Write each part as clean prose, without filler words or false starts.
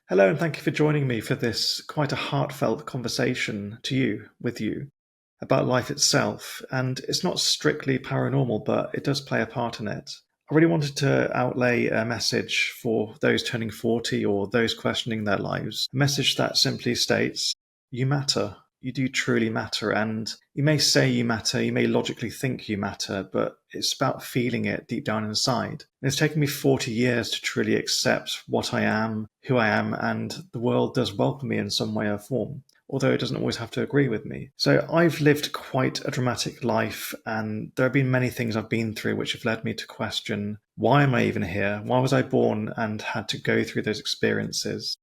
Hello, and thank you for joining me for this quite a heartfelt conversation with you, about life itself. And it's not strictly paranormal, but it does play a part in it. I really wanted to outlay a message for those turning 40 or those questioning their lives. A message that simply states, you matter. You do truly matter. And you may say you matter, you may logically think you matter, but it's about feeling it deep down inside. And it's taken me 40 years to truly accept what I am, who I am, and the world does welcome me in some way or form, although it doesn't always have to agree with me. So I've lived quite a dramatic life, and there have been many things I've been through which have led me to question, why am I even here? Why was I born and had to go through those experiences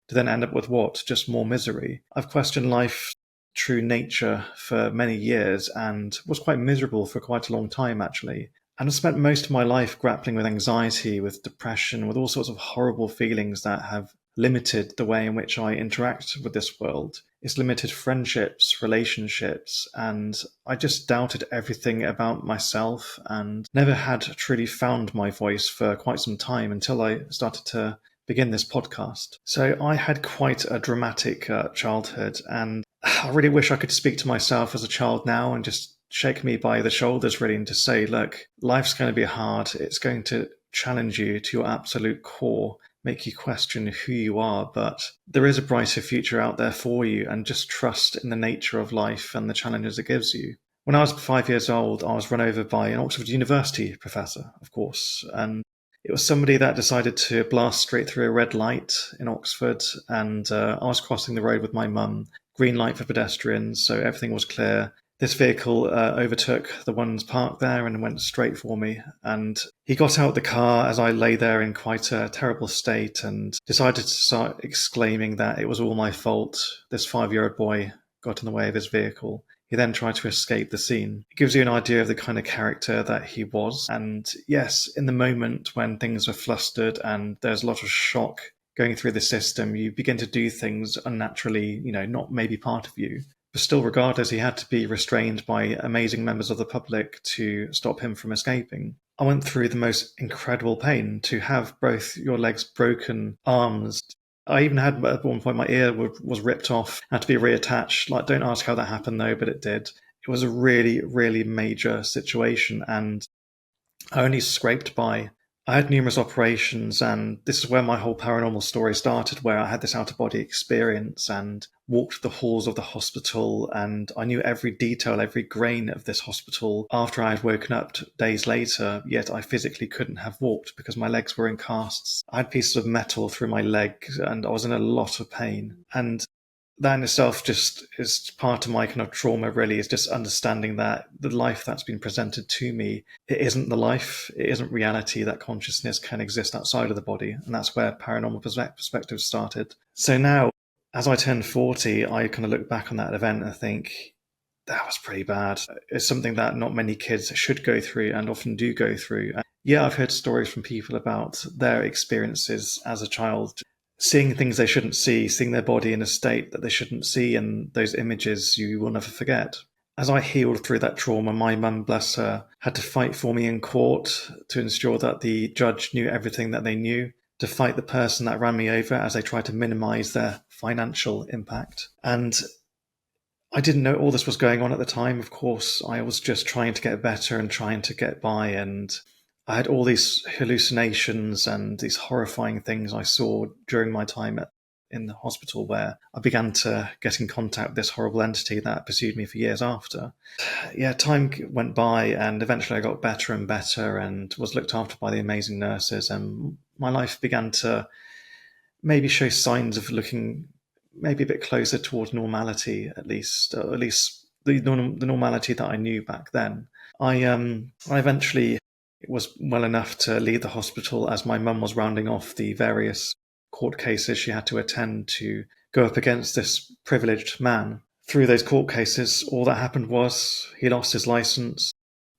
to then end up with what? Just more misery. I've questioned life's true nature for many years and was quite miserable for quite a long time, actually. And I spent most of my life grappling with anxiety, with depression, with all sorts of horrible feelings that have limited the way in which I interact with this world. It's limited friendships, relationships, and I just doubted everything about myself and never had truly found my voice for quite some time until I started to begin this podcast. So I had quite a dramatic childhood, and I really wish I could speak to myself as a child now and just shake me by the shoulders, really, and to say, look, life's going to be hard. It's going to challenge you to your absolute core, make you question who you are, but there is a brighter future out there for you, and just trust in the nature of life and the challenges it gives you. When I was 5 years old, I was run over by an Oxford University professor, of course, and it was somebody that decided to blast straight through a red light in Oxford, and I was crossing the road with my mum. Green light for pedestrians, so everything was clear. This vehicle overtook the ones parked there and went straight for me. And he got out the car as I lay there in quite a terrible state and decided to start exclaiming that it was all my fault. This 5-year-old boy got in the way of his vehicle. He then tried to escape the scene. It gives you an idea of the kind of character that he was. And yes, in the moment when things are flustered and there's a lot of shock going through the system, you begin to do things unnaturally, not maybe part of you. But still, regardless, he had to be restrained by amazing members of the public to stop him from escaping. I went through the most incredible pain to have both your legs broken, arms. I even had at one point my ear was ripped off, had to be reattached. Like, don't ask how that happened though, but it did. It was a really, really major situation, and I only scraped by. I had numerous operations, and this is where my whole paranormal story started, where I had this out-of-body experience and walked the halls of the hospital, and I knew every detail, every grain of this hospital after I had woken up days later, yet I physically couldn't have walked because my legs were in casts. I had pieces of metal through my legs, and I was in a lot of pain. And that in itself just is part of my kind of trauma, really, is just understanding that the life that's been presented to me, it isn't the life, it isn't reality, that consciousness can exist outside of the body. And that's where paranormal perspective started. So now, as I turn 40, I kind of look back on that event and think, that was pretty bad. It's something that not many kids should go through and often do go through. Yeah, I've heard stories from people about their experiences as a child, seeing things they shouldn't see, seeing their body in a state that they shouldn't see, and those images you will never forget. As I healed through that trauma, my mum, bless her, had to fight for me in court to ensure that the judge knew everything that they knew, to fight the person that ran me over as they tried to minimize their financial impact. And I didn't know all this was going on at the time, of course. I was just trying to get better and trying to get by, and I had all these hallucinations and these horrifying things I saw during my time in the hospital, where I began to get in contact with this horrible entity that pursued me for years after. Yeah, time went by, and eventually I got better and better and was looked after by the amazing nurses, and my life began to maybe show signs of looking maybe a bit closer towards normality, at least, or at least the normality that I knew back then. I eventually was well enough to leave the hospital as my mum was rounding off the various court cases she had to attend to go up against this privileged man. Through those court cases, all that happened was he lost his license.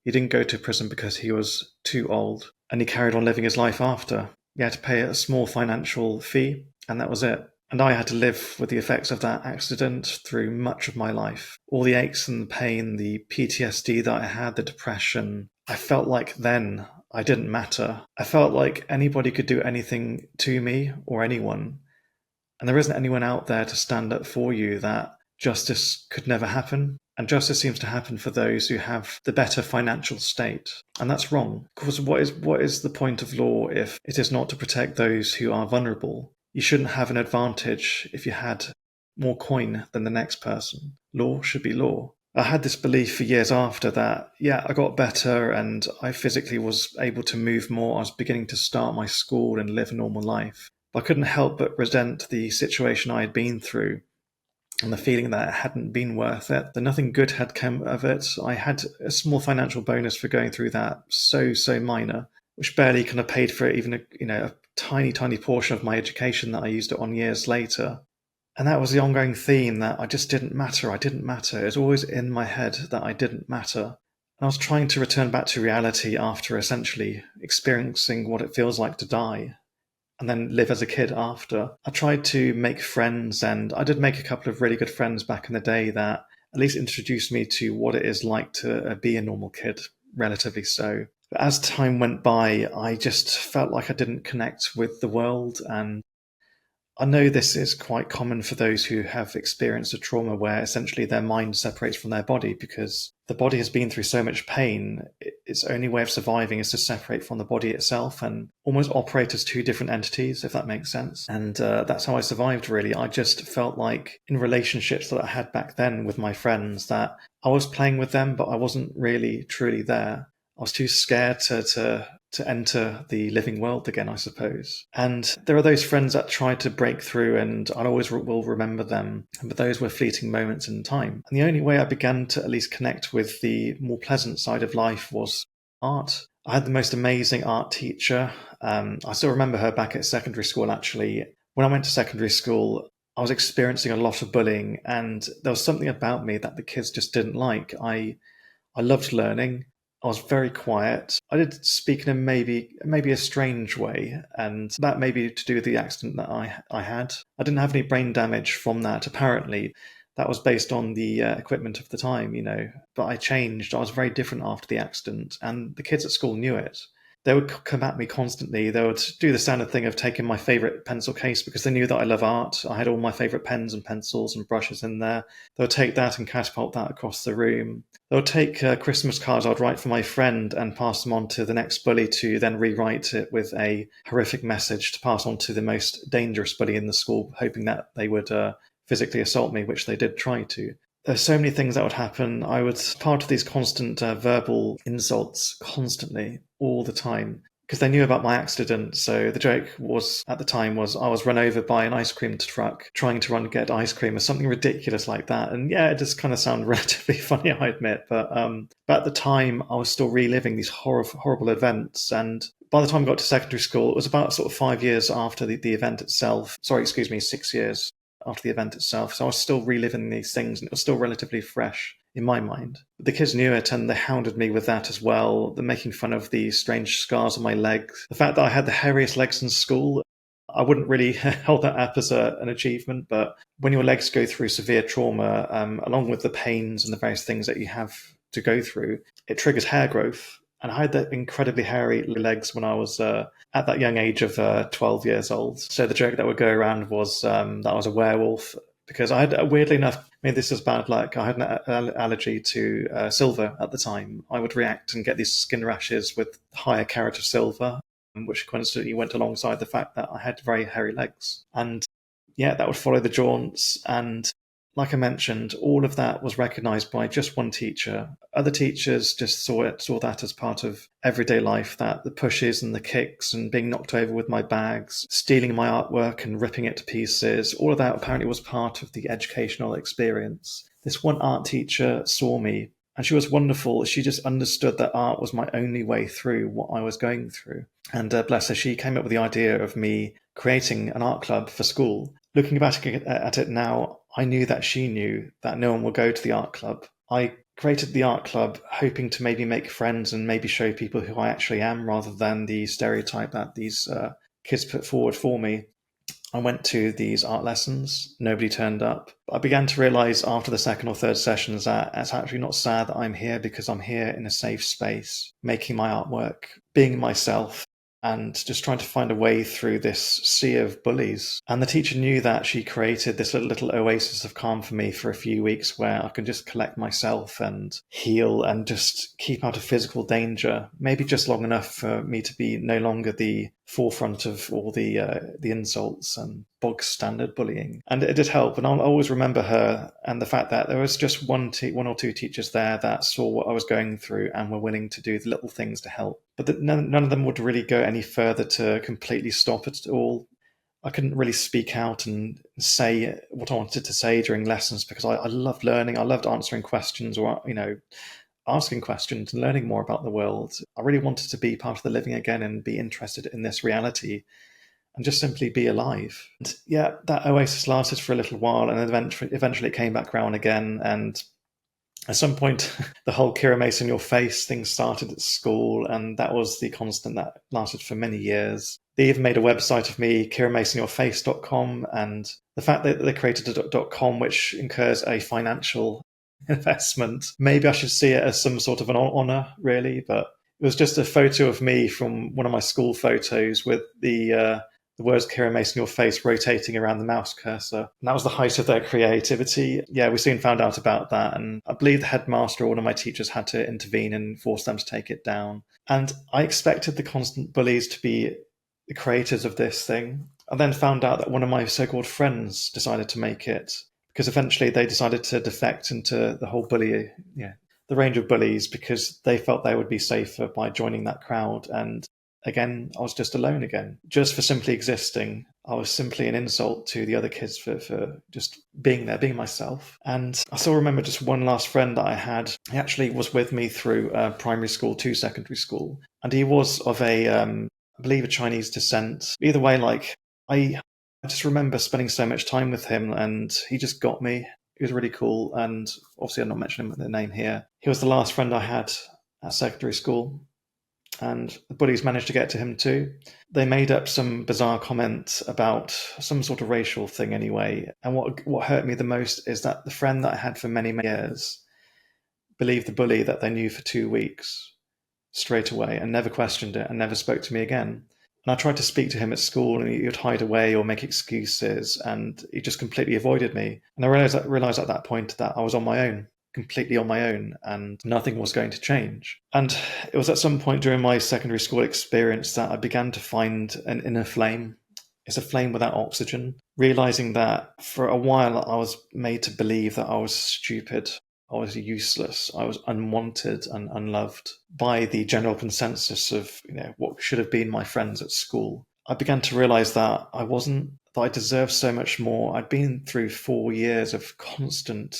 He didn't go to prison because he was too old, and he carried on living his life after. He had to pay a small financial fee, and that was it. And I had to live with the effects of that accident through much of my life. All the aches and the pain, the PTSD that I had, the depression. I felt like then I didn't matter. I felt like anybody could do anything to me or anyone. And there isn't anyone out there to stand up for you, that justice could never happen. And justice seems to happen for those who have the better financial state. And that's wrong. Because what is the point of law if it is not to protect those who are vulnerable? You shouldn't have an advantage if you had more coin than the next person. Law should be law. I had this belief for years after that, yeah, I got better and I physically was able to move more. I was beginning to start my school and live a normal life. But I couldn't help but resent the situation I had been through and the feeling that it hadn't been worth it, that nothing good had come of it. I had a small financial bonus for going through that, so minor, which barely kind of paid for even a tiny portion of my education that I used it on years later. And that was the ongoing theme, that I just didn't matter. I didn't matter. It was always in my head that I didn't matter. And I was trying to return back to reality after essentially experiencing what it feels like to die and then live as a kid after. I tried to make friends, and I did make a couple of really good friends back in the day that at least introduced me to what it is like to be a normal kid, relatively so. But as time went by, I just felt like I didn't connect with the world, and I know this is quite common for those who have experienced a trauma where essentially their mind separates from their body, because the body has been through so much pain. Its only way of surviving is to separate from the body itself and almost operate as two different entities, if that makes sense. And that's how I survived, really. I just felt like in relationships that I had back then with my friends that I was playing with them, but I wasn't really truly there. I was too scared to enter the living world again, I suppose. And there are those friends that tried to break through, and I always will remember them, but those were fleeting moments in time. And the only way I began to at least connect with the more pleasant side of life was art. I had the most amazing art teacher. I still remember her back at secondary school, actually. When I went to secondary school, I was experiencing a lot of bullying, and there was something about me that the kids just didn't like. I loved learning. I was very quiet. I did speak in a maybe a strange way, and that may be to do with the accident that I had. I didn't have any brain damage from that, apparently. That was based on the equipment of the time, But I changed. I was very different after the accident, and the kids at school knew it. They would come at me constantly. They would do the standard thing of taking my favorite pencil case because they knew that I love art. I had all my favorite pens and pencils and brushes in there. They would take that and catapult that across the room. They would take Christmas cards I'd write for my friend and pass them on to the next bully to then rewrite it with a horrific message to pass on to the most dangerous bully in the school, hoping that they would physically assault me, which they did try to. There's so many things that would happen. I was part of these constant verbal insults constantly, all the time, because they knew about my accident. So the joke was, at the time, was I was run over by an ice cream truck trying to run and get ice cream or something ridiculous like that. And yeah, it just kind of sounded relatively funny, I admit. But at the time, I was still reliving these horrible events. And by the time I got to secondary school, it was about sort of 5 years after the event itself. Sorry, excuse me, 6 years after the event itself. So I was still reliving these things, and it was still relatively fresh in my mind. The kids knew it, and they hounded me with that as well. They're making fun of the strange scars on my legs. The fact that I had the hairiest legs in school, I wouldn't really hold that up as an achievement, but when your legs go through severe trauma, along with the pains and the various things that you have to go through, it triggers hair growth. And I had that incredibly hairy legs when I was at that young age of 12 years old. So the joke that would go around was that I was a werewolf, because I had, weirdly enough, maybe this is bad luck, I had an allergy to silver at the time. I would react and get these skin rashes with higher carat of silver, which coincidentally went alongside the fact that I had very hairy legs. And yeah, that would follow the jaunts. And like I mentioned, all of that was recognized by just one teacher. Other teachers just saw that as part of everyday life, that the pushes and the kicks and being knocked over with my bags, stealing my artwork and ripping it to pieces, all of that apparently was part of the educational experience. This one art teacher saw me, and she was wonderful. She just understood that art was my only way through what I was going through. And bless her, she came up with the idea of me creating an art club for school. Looking back at it now, I knew that she knew that no one will go to the art club. I created the art club hoping to maybe make friends and maybe show people who I actually am, rather than the stereotype that these kids put forward for me. I went to these art lessons. Nobody turned up. I began to realize after the second or third sessions that it's actually not sad that I'm here, because I'm here in a safe space, making my artwork, being myself. and just trying to find a way through this sea of bullies. And the teacher knew that she created this little oasis of calm for me for a few weeks where I can just collect myself and heal and just keep out of physical danger, maybe just long enough for me to be no longer the forefront of all the insults and bog standard bullying. And it did help. And I'll always remember her and the fact that there was just one or two teachers there that saw what I was going through and were willing to do the little things to help. But none of them would really go any further to completely stop it at all. I couldn't really speak out and say what I wanted to say during lessons because I loved learning. I loved answering questions or, asking questions and learning more about the world. I really wanted to be part of the living again and be interested in this reality and just simply be alive. And yeah, that oasis lasted for a little while and eventually it came back round again. And at some point, the whole Kira Mace in your face thing started at school, and that was the constant that lasted for many years. They even made a website of me, kiramaceonyourface.com, and the fact that they created a .com which incurs a financial investment, maybe I should see it as some sort of an honor, really, but it was just a photo of me from one of my school photos with the words Kira Mace in your face rotating around the mouse cursor. And that was the height of their creativity. Yeah, we soon found out about that. And I believe the headmaster or one of my teachers had to intervene and force them to take it down. And I expected the constant bullies to be the creators of this thing. I then found out that one of my so-called friends decided to make it because eventually they decided to defect into the whole the range of bullies because they felt they would be safer by joining that crowd. And again, I was just alone again. Just for simply existing, I was simply an insult to the other kids for just being there, being myself. And I still remember just one last friend that I had. He actually was with me through primary school to secondary school. And he was of I believe, a Chinese descent. Either way, I just remember spending so much time with him and he just got me. He was really cool. And obviously I'm not mentioning the name here. He was the last friend I had at secondary school. And the bullies managed to get to him too. They made up some bizarre comments about some sort of racial thing anyway. And what hurt me the most is that the friend that I had for many, many years believed the bully that they knew for 2 weeks straight away and never questioned it and never spoke to me again. And I tried to speak to him at school and he would hide away or make excuses and he just completely avoided me. And I realized at that point that I was on my own, completely on my own, and nothing was going to change. And it was at some point during my secondary school experience that I began to find an inner flame. It's a flame without oxygen, realizing that for a while I was made to believe that I was stupid, I was useless, I was unwanted and unloved by the general consensus of what should have been my friends at school. I began to realize that I wasn't, that I deserved so much more. I'd been through 4 years of constant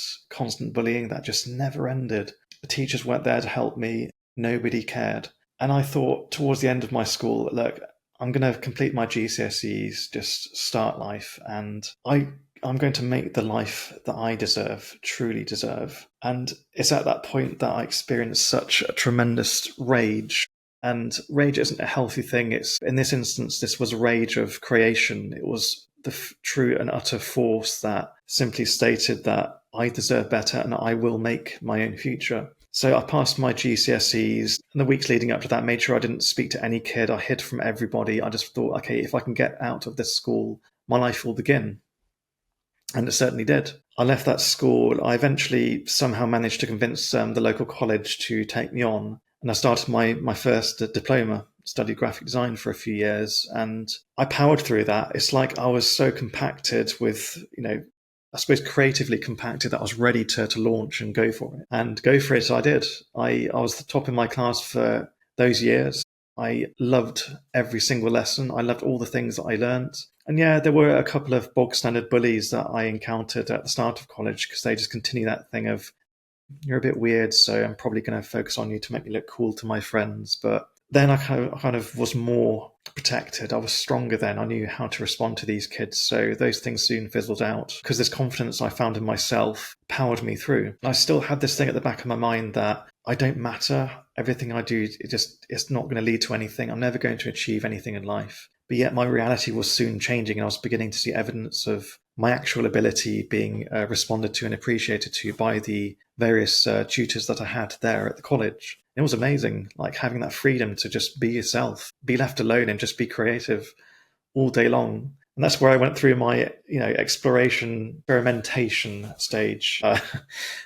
bullying that just never ended. The teachers weren't there to help me. Nobody cared. And I thought towards the end of my school, look, I'm going to complete my GCSEs, just start life, and I'm going to make the life that I deserve, truly deserve. And it's at that point that I experienced such a tremendous rage. And rage isn't a healthy thing. It's, in this instance, this was a rage of creation. It was the true and utter force that simply stated that I deserve better and I will make my own future. So I passed my GCSEs, and the weeks leading up to that, made sure I didn't speak to any kid. I hid from everybody. I just thought, okay, if I can get out of this school, my life will begin. And it certainly did. I left that school. I eventually somehow managed to convince the local college to take me on. And I started my first diploma, studied graphic design for a few years. And I powered through that. It's like I was so compacted with, I suppose creatively compacted that I was ready to launch and go for it. And go for it I did. I was the top in my class for those years. I loved every single lesson. I loved all the things that I learned. And yeah, there were a couple of bog standard bullies that I encountered at the start of college because they just continue that thing of, you're a bit weird, so I'm probably going to focus on you to make me look cool to my friends. But then I kind of was more protected. I was stronger then. I knew how to respond to these kids. So those things soon fizzled out because this confidence I found in myself powered me through. I still had this thing at the back of my mind that I don't matter. Everything I do, it's not going to lead to anything. I'm never going to achieve anything in life. But yet my reality was soon changing and I was beginning to see evidence of my actual ability being responded to and appreciated to by the various tutors that I had there at the college. It was amazing, like having that freedom to just be yourself, be left alone and just be creative all day long. And that's where I went through my, experimentation stage,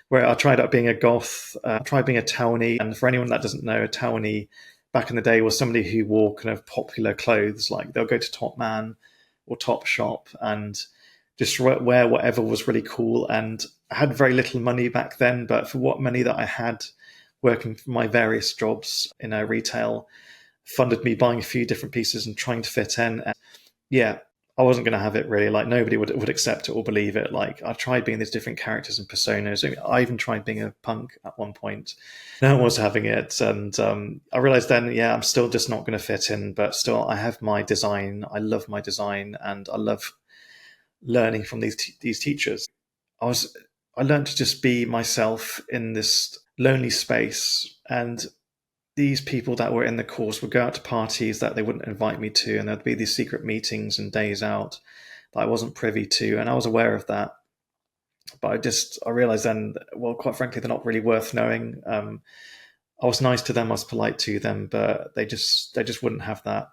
where I tried out being a goth, tried being a townie. And for anyone that doesn't know, a townie back in the day was somebody who wore kind of popular clothes. Like they'll go to Top Man or Top Shop and just wear whatever was really cool. And I had very little money back then, but for what money that I had working for my various jobs in retail, funded me buying a few different pieces and trying to fit in. And yeah, I wasn't going to have it really. Like nobody would accept it or believe it. Like I tried being these different characters and personas. I even tried being a punk at one point. No one was having it, and I realized then, yeah, I'm still just not going to fit in. But still, I have my design. I love my design, and I love learning from these teachers. I learned to just be myself in this lonely space, and these people that were in the course would go out to parties that they wouldn't invite me to, and there'd be these secret meetings and days out that I wasn't privy to, and I was aware of that. But I realized then, well, quite frankly, they're not really worth knowing. I was nice to them, I was polite to them, but they just wouldn't have that.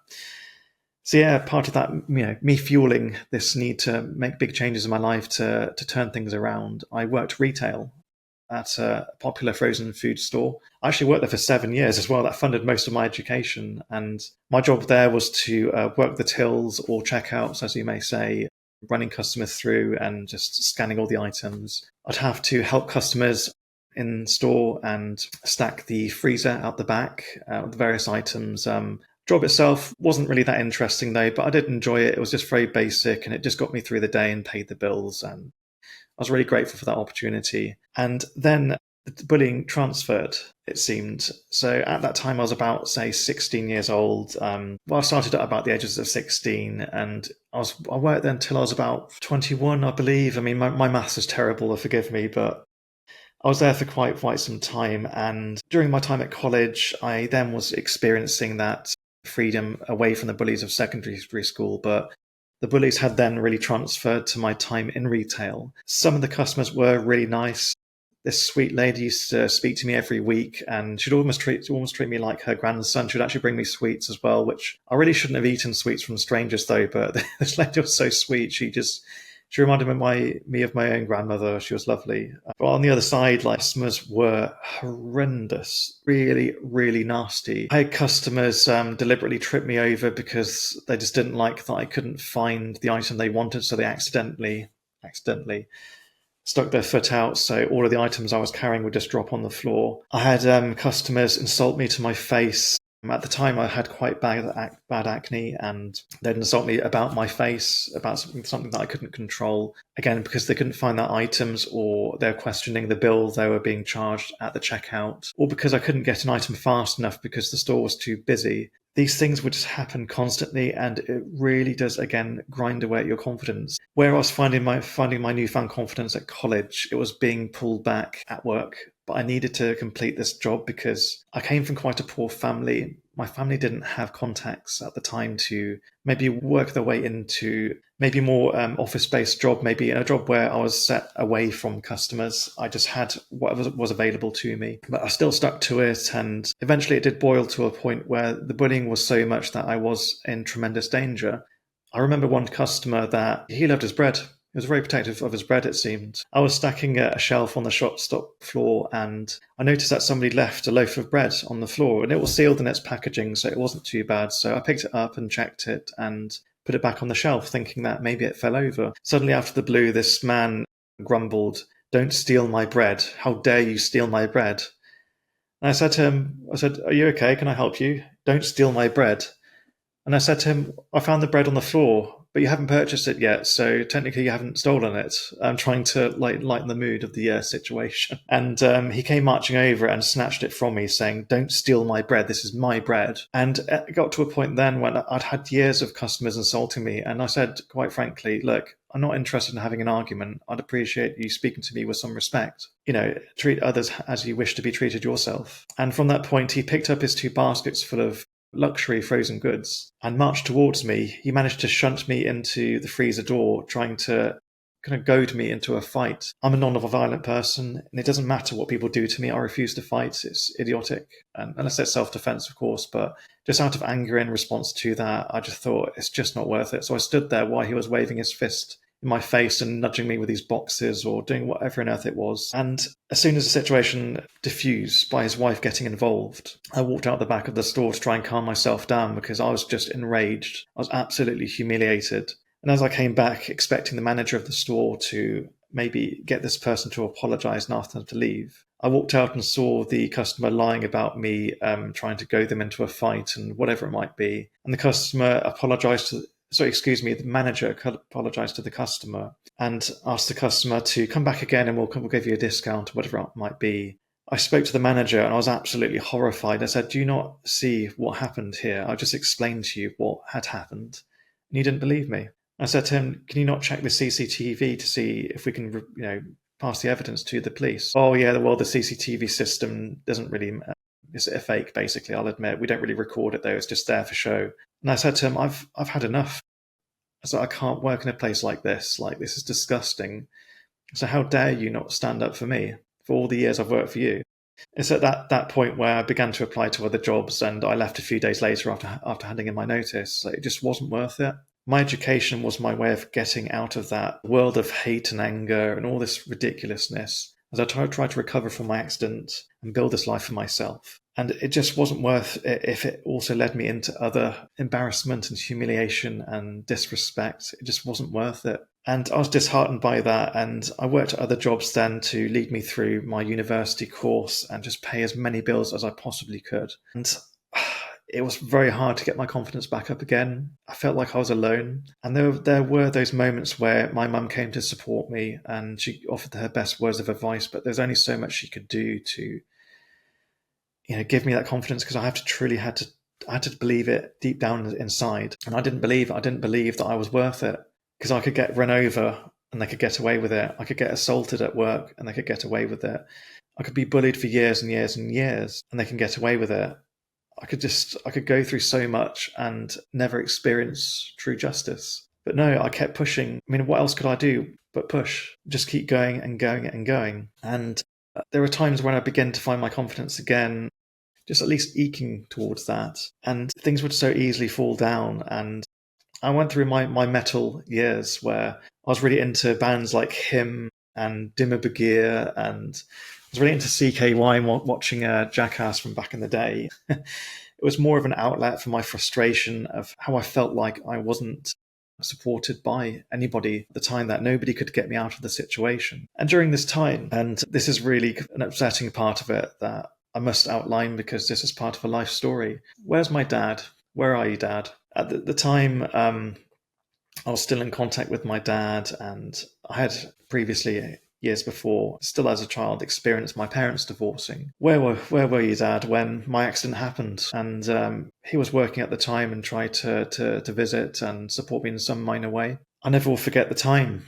So yeah, part of that, me fueling this need to make big changes in my life to turn things around. I worked retail at a popular frozen food store. I actually worked there for 7 years as well. That funded most of my education. And my job there was to work the tills or checkouts, as you may say, running customers through and just scanning all the items. I'd have to help customers in store and stack the freezer out the back with the various items. Job itself wasn't really that interesting though, but I did enjoy it. It was just very basic and it just got me through the day and paid the bills, and I was really grateful for that opportunity. And then the bullying transferred, it seemed. So at that time, I was about, say, 16 years old. I started at about the ages of 16, and I worked there until I was about 21, I believe. I mean, my maths is terrible, forgive me, but I was there for quite some time. And during my time at college, I then was experiencing that freedom away from the bullies of secondary school, but the bullies had then really transferred to my time in retail. Some of the customers were really nice. This sweet lady used to speak to me every week, and she'd almost treat me like her grandson. She'd actually bring me sweets as well, which I really shouldn't have eaten sweets from strangers though, but this lady was so sweet. She reminded me of my own grandmother. She was lovely. But on the other side, like, customers were horrendous, really, really nasty. I had customers deliberately trip me over because they just didn't like that I couldn't find the item they wanted, so they accidentally stuck their foot out, so all of the items I was carrying would just drop on the floor. I had customers insult me to my face. At the time, I had quite bad acne, and they'd insult me about my face, about something that I couldn't control. Again, because they couldn't find their items, or they were questioning the bill they were being charged at the checkout, or because I couldn't get an item fast enough because the store was too busy. These things would just happen constantly, and it really does, again, grind away at your confidence. Where I was finding my newfound confidence at college, it was being pulled back at work. But I needed to complete this job because I came from quite a poor family. My family didn't have contacts at the time to maybe work their way into maybe more office-based job, maybe a job where I was set away from customers. I just had whatever was available to me, but I still stuck to it. And eventually it did boil to a point where the bullying was so much that I was in tremendous danger. I remember one customer that he loved his bread. He was very protective of his bread, it seemed. I was stacking a shelf on the shop stop floor, and I noticed that somebody left a loaf of bread on the floor, and it was sealed in its packaging, so it wasn't too bad. So I picked it up and checked it and put it back on the shelf, thinking that maybe it fell over. Suddenly, out of the blue, this man grumbled, "Don't steal my bread. How dare you steal my bread?" And I said to him, "Are you okay? Can I help you? Don't steal my bread." And I said to him, "I found the bread on the floor, but you haven't purchased it yet, so technically you haven't stolen it." I'm trying to lighten the mood of the situation. And he came marching over and snatched it from me, saying, "Don't steal my bread. This is my bread." And it got to a point then when I'd had years of customers insulting me. And I said, quite frankly, "Look, I'm not interested in having an argument. I'd appreciate you speaking to me with some respect. Treat others as you wish to be treated yourself." And from that point, he picked up his 2 baskets full of luxury frozen goods and marched towards me. He managed to shunt me into the freezer door, trying to kind of goad me into a fight. I'm a non-violent person, and it doesn't matter what people do to me. I refuse to fight. It's idiotic, and unless it's self-defense, of course. But just out of anger in response to that, I just thought it's just not worth it. So I stood there while he was waving his fist in my face and nudging me with these boxes or doing whatever on earth it was. And as soon as the situation diffused by his wife getting involved, I walked out the back of the store to try and calm myself down because I was just enraged. I was absolutely humiliated. And as I came back, expecting the manager of the store to maybe get this person to apologize and ask them to leave, I walked out and saw the customer lying about me, trying to goad them into a fight and whatever it might be. And the customer apologized to the manager apologized to the customer and asked the customer to come back again and we'll give you a discount or whatever it might be. I spoke to the manager and I was absolutely horrified. I said, "Do you not see what happened here? I just explained to you what had happened." And he didn't believe me. I said to him, "Can you not check the CCTV to see if we can, pass the evidence to the police?" "Oh yeah, well the CCTV system doesn't really, it's a fake basically, I'll admit. We don't really record it though, it's just there for show." And I said to him, I've had enough. I said, "I can't work in a place like this is disgusting. So how dare you not stand up for me for all the years I've worked for you?" It's at that point where I began to apply to other jobs and I left a few days later after handing in my notice. It just wasn't worth it. My education was my way of getting out of that world of hate and anger and all this ridiculousness as I tried to recover from my accident and build this life for myself. And it just wasn't worth it if it also led me into other embarrassment and humiliation and disrespect. It just wasn't worth it. And I was disheartened by that. And I worked at other jobs then to lead me through my university course and just pay as many bills as I possibly could. And it was very hard to get my confidence back up again. I felt like I was alone. And there were those moments where my mum came to support me and she offered her best words of advice, but there's only so much she could do to, give me that confidence because I had to believe it deep down inside. And I didn't believe that I was worth it because I could get run over and they could get away with it. I could get assaulted at work and they could get away with it. I could be bullied for years and years and years and they can get away with it. I could go through so much and never experience true justice. But no, I kept pushing. I mean, what else could I do but push? Just keep going and going and going. And there were times when I began to find my confidence again, just at least eking towards that. And things would so easily fall down. And I went through my metal years where I was really into bands like Him and Dimmer Begir, and I was really into CKY and watching Jackass from back in the day. It was more of an outlet for my frustration of how I felt like I wasn't supported by anybody at the time, that nobody could get me out of the situation. And during this time, and this is really an upsetting part of it that I must outline because this is part of a life story. Where's my dad? Where are you, Dad? At the time, I was still in contact with my dad, and I had previously, years before, still as a child, experienced my parents divorcing. Where were you, Dad, when my accident happened? And he was working at the time and tried to visit and support me in some minor way. I never will forget the time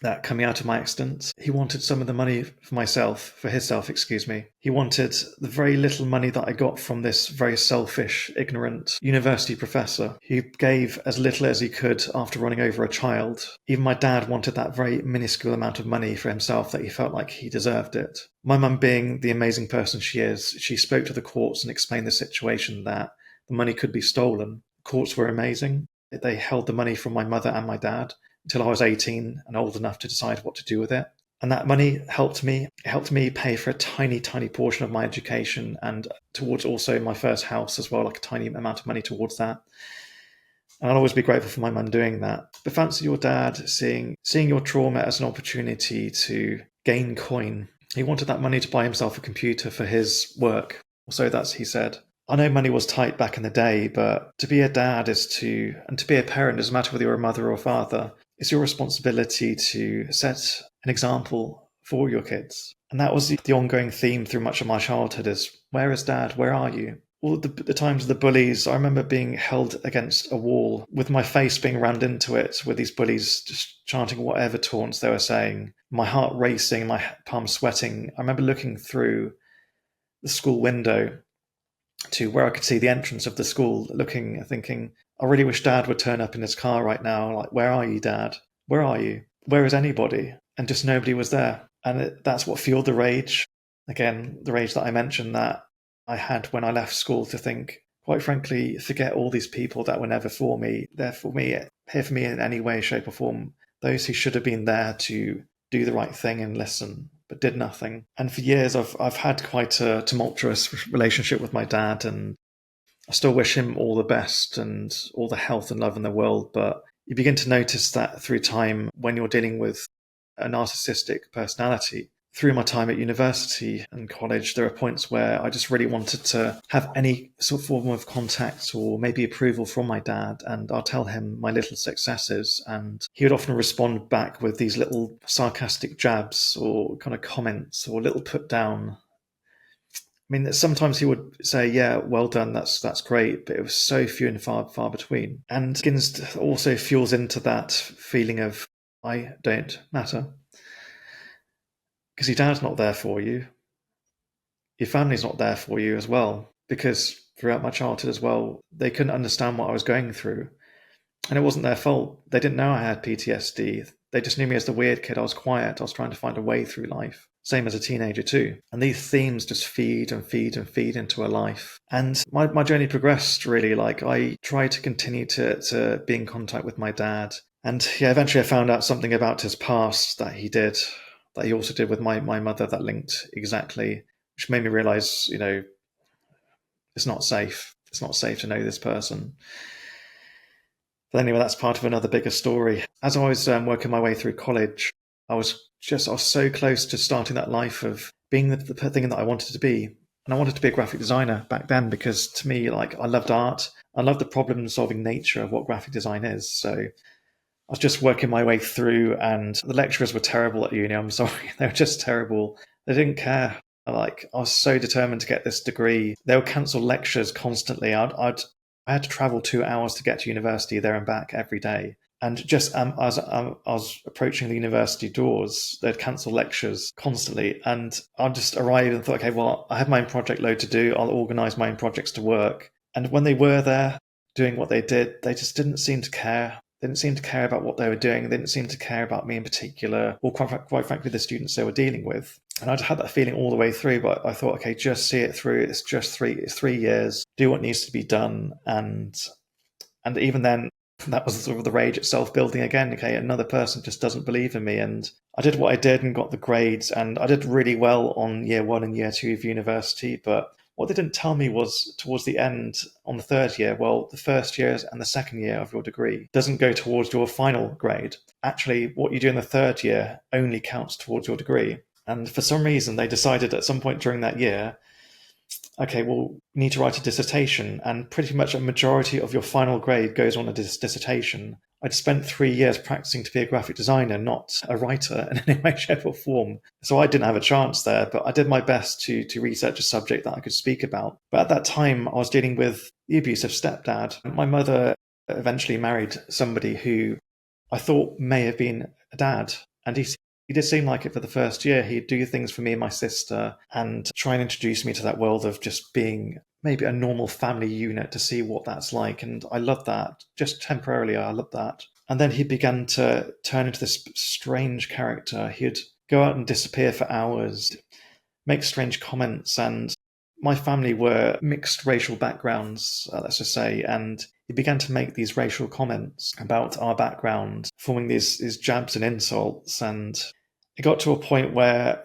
that coming out of my accident, he wanted some of the money for himself, excuse me. He wanted the very little money that I got from this very selfish, ignorant university professor. He gave as little as he could after running over a child. Even my dad wanted that very minuscule amount of money for himself that he felt like he deserved it. My mum, being the amazing person she is, she spoke to the courts and explained the situation that the money could be stolen. The courts were amazing. They held the money from my mother and my dad until I was 18 and old enough to decide what to do with it. And that money helped me. It helped me pay for a tiny, tiny portion of my education and towards also my first house as well, like a tiny amount of money towards that. And I'll always be grateful for my mum doing that. But fancy your dad seeing your trauma as an opportunity to gain coin. He wanted that money to buy himself a computer for his work. Or so he said. I know money was tight back in the day, but to be a dad and to be a parent, doesn't matter whether you're a mother or a father, it's your responsibility to set an example for your kids. And that was the ongoing theme through much of my childhood is, where is Dad? Where are you? All the times of the bullies, I remember being held against a wall with my face being rammed into it with these bullies just chanting whatever taunts they were saying, my heart racing, my palms sweating. I remember looking through the school window to where I could see the entrance of the school, looking, thinking, I really wish Dad would turn up in his car right now. Like, where are you, Dad? Where are you? where is anybody? And just nobody was there. And that's what fueled the rage. Again, the rage that I mentioned that I had when I left school, to think, quite frankly, forget all these people that were never for me. They're for me, here for me in any way, shape, or form. Those who should have been there to do the right thing and listen, but did nothing. And for years, I've had quite a tumultuous relationship with my dad, and I still wish him all the best and all the health and love in the world. But you begin to notice that through time, when you're dealing with a narcissistic personality. Through my time at university and college, there are points where I just really wanted to have any sort of form of contact or maybe approval from my dad. And I'll tell him my little successes. And he would often respond back with these little sarcastic jabs or kind of comments or little put down. I mean, sometimes he would say, "Yeah, well done, that's great," but it was so few and far between. And also fuels into that feeling of I don't matter, because your dad's not there for you. Your family's not there for you as well, because throughout my childhood as well, they couldn't understand what I was going through. And it wasn't their fault. They didn't know I had PTSD. They just knew me as the weird kid. I was quiet. I was trying to find a way through life. Same as a teenager too. And these themes just feed and feed and feed into a life. And my journey progressed really. Like, I tried to continue to be in contact with my dad. And yeah, eventually I found out something about his past that he also did with my mother, that linked exactly, which made me realize, it's not safe. It's not safe to know this person. But anyway, that's part of another bigger story. As I was working my way through college, I was so close to starting that life of being the thing that I wanted to be. And I wanted to be a graphic designer back then, because to me, like, I loved art. I loved the problem solving nature of what graphic design is. So I was just working my way through, and the lecturers were terrible at uni. I'm sorry. They were just terrible. They didn't care. Like, I was so determined to get this degree. They would cancel lectures constantly. I had to travel 2 hours to get to university there and back every day. And just as I was approaching the university doors, they'd cancel lectures constantly. And I'd just arrive and thought, okay, well, I have my own project load to do. I'll organize my own projects to work. And when they were there doing what they did, they just didn't seem to care. They didn't seem to care about what they were doing. They didn't seem to care about me in particular, or quite frankly, the students they were dealing with. And I'd had that feeling all the way through, but I thought, okay, just see it through. It's just 3 years. Do what needs to be done. And even then, that was sort of the rage itself building again. Okay, another person just doesn't believe in me. And I did what I did and got the grades, and I did really well on year 1 and year 2 of university. But what they didn't tell me was, towards the end, on the third year, well, the first year and the second year of your degree doesn't go towards your final grade. Actually, what you do in the third year only counts towards your degree. And for some reason, they decided at some point during that year, okay, well, you need to write a dissertation, and pretty much a majority of your final grade goes on a dissertation. I'd spent 3 years practicing to be a graphic designer, not a writer in any way, shape, or form. So I didn't have a chance there, but I did my best to research a subject that I could speak about. But at that time, I was dealing with the abusive stepdad. My mother eventually married somebody who I thought may have been a dad, and he did seem like it for the first year. He'd do things for me and my sister and try and introduce me to that world of just being maybe a normal family unit, to see what that's like. And I loved that. Just temporarily, I loved that. And then he began to turn into this strange character. He'd go out and disappear for hours, make strange comments. And my family were mixed racial backgrounds, let's just say. And he began to make these racial comments about our background, forming these jabs and insults. And it got to a point where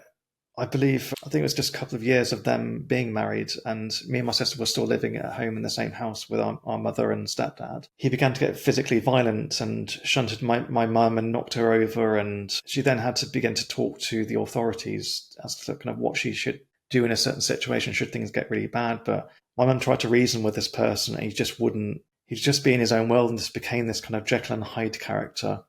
I think it was just a couple of years of them being married, and me and my sister were still living at home in the same house with our mother and stepdad. He began to get physically violent and shunted my mum and knocked her over, and she then had to begin to talk to the authorities as to kind of what she should do in a certain situation should things get really bad. But my mum tried to reason with this person, and he just wouldn't. He'd just be in his own world and just became this kind of Jekyll and Hyde character.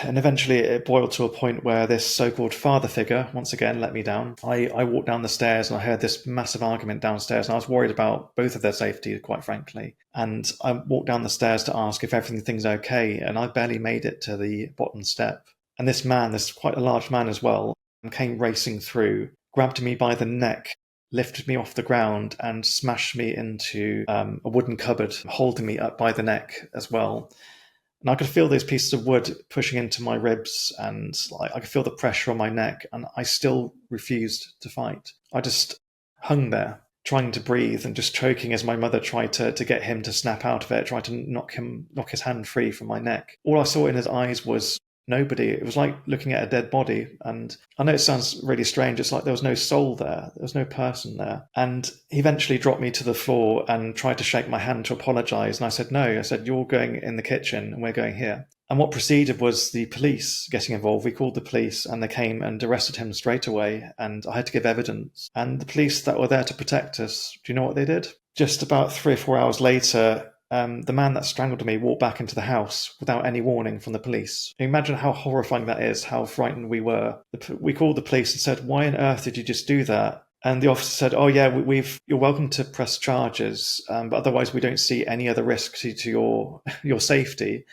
And eventually it boiled to a point where this so-called father figure, once again, let me down. I walked down the stairs and I heard this massive argument downstairs, and I was worried about both of their safety, quite frankly. And I walked down the stairs to ask if everything's okay, and I barely made it to the bottom step. And this man, this quite a large man as well, came racing through, grabbed me by the neck, lifted me off the ground and smashed me into a wooden cupboard, holding me up by the neck as well. And I could feel those pieces of wood pushing into my ribs, and like I could feel the pressure on my neck, and I still refused to fight. I just hung there, trying to breathe and just choking as my mother tried to get him to snap out of it, tried to knock his hand free from my neck. All I saw in his eyes was nobody. It was like looking at a dead body. And I know it sounds really strange. It's like there was no soul there. There was no person there. And he eventually dropped me to the floor and tried to shake my hand to apologize. And I said, no. I said, you're going in the kitchen and we're going here. And what proceeded was the police getting involved. We called the police and they came and arrested him straight away. And I had to give evidence. And the police that were there to protect us, do you know what they did? Just about 3 or 4 hours later, the man that strangled me walked back into the house without any warning from the police. Can you imagine how horrifying that is, how frightened we were? We called the police and said, why on earth did you just do that? And the officer said, oh yeah, you're welcome to press charges, but otherwise we don't see any other risk to your safety.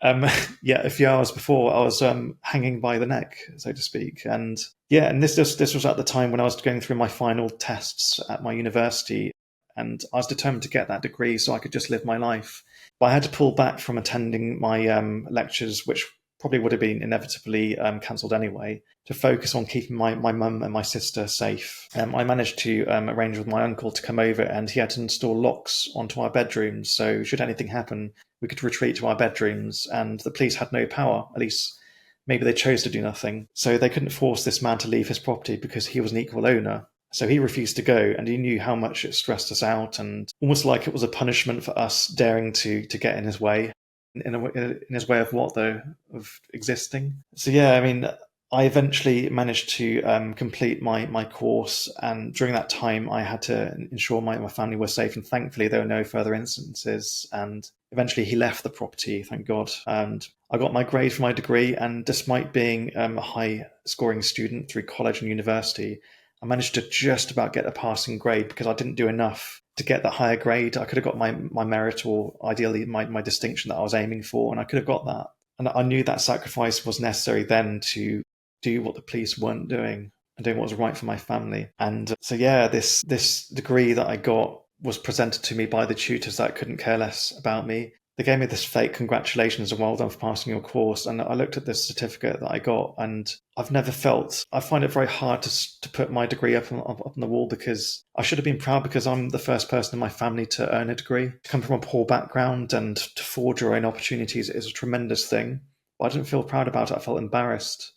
Yeah, a few hours before I was hanging by the neck, so to speak. And yeah, and this was at the time when I was going through my final tests at my university, and I was determined to get that degree so I could just live my life. But I had to pull back from attending my lectures, which probably would have been inevitably cancelled anyway, to focus on keeping my mum and my sister safe. I managed to arrange with my uncle to come over, and he had to install locks onto our bedrooms, so should anything happen, we could retreat to our bedrooms, and the police had no power, at least maybe they chose to do nothing. So they couldn't force this man to leave his property because he was an equal owner. So he refused to go, and he knew how much it stressed us out, and almost like it was a punishment for us daring to get in his way. In his way of what, though? Of existing? So yeah, I mean, I eventually managed to complete my course, and during that time I had to ensure my family were safe, and thankfully there were no further instances, and eventually he left the property, thank God, and I got my grade for my degree, and despite being a high-scoring student through college and university, I managed to just about get a passing grade because I didn't do enough to get that higher grade. I could have got my merit, or ideally my distinction that I was aiming for, and I could have got that. And I knew that sacrifice was necessary then to do what the police weren't doing and doing what was right for my family. And so yeah, this degree that I got was presented to me by the tutors that couldn't care less about me. They gave me this fake congratulations and well done for passing your course. And I looked at this certificate that I got, and I've never felt, I find it very hard to put my degree up on the wall, because I should have been proud because I'm the first person in my family to earn a degree. To come from a poor background and to forge your own opportunities is a tremendous thing. But I didn't feel proud about it. I felt embarrassed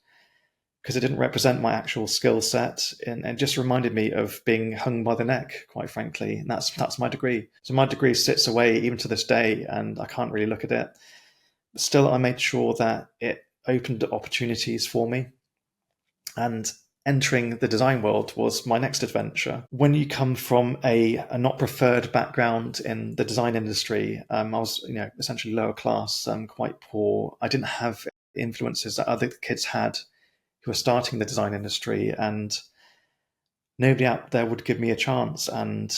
because it didn't represent my actual skill set, and it just reminded me of being hung by the neck, quite frankly. And that's my degree. So my degree sits away even to this day, and I can't really look at it. But still, I made sure that it opened opportunities for me. And entering the design world was my next adventure. When you come from a not preferred background in the design industry, I was essentially lower class, quite poor. I didn't have influences that other kids had who were starting the design industry, and nobody out there would give me a chance. And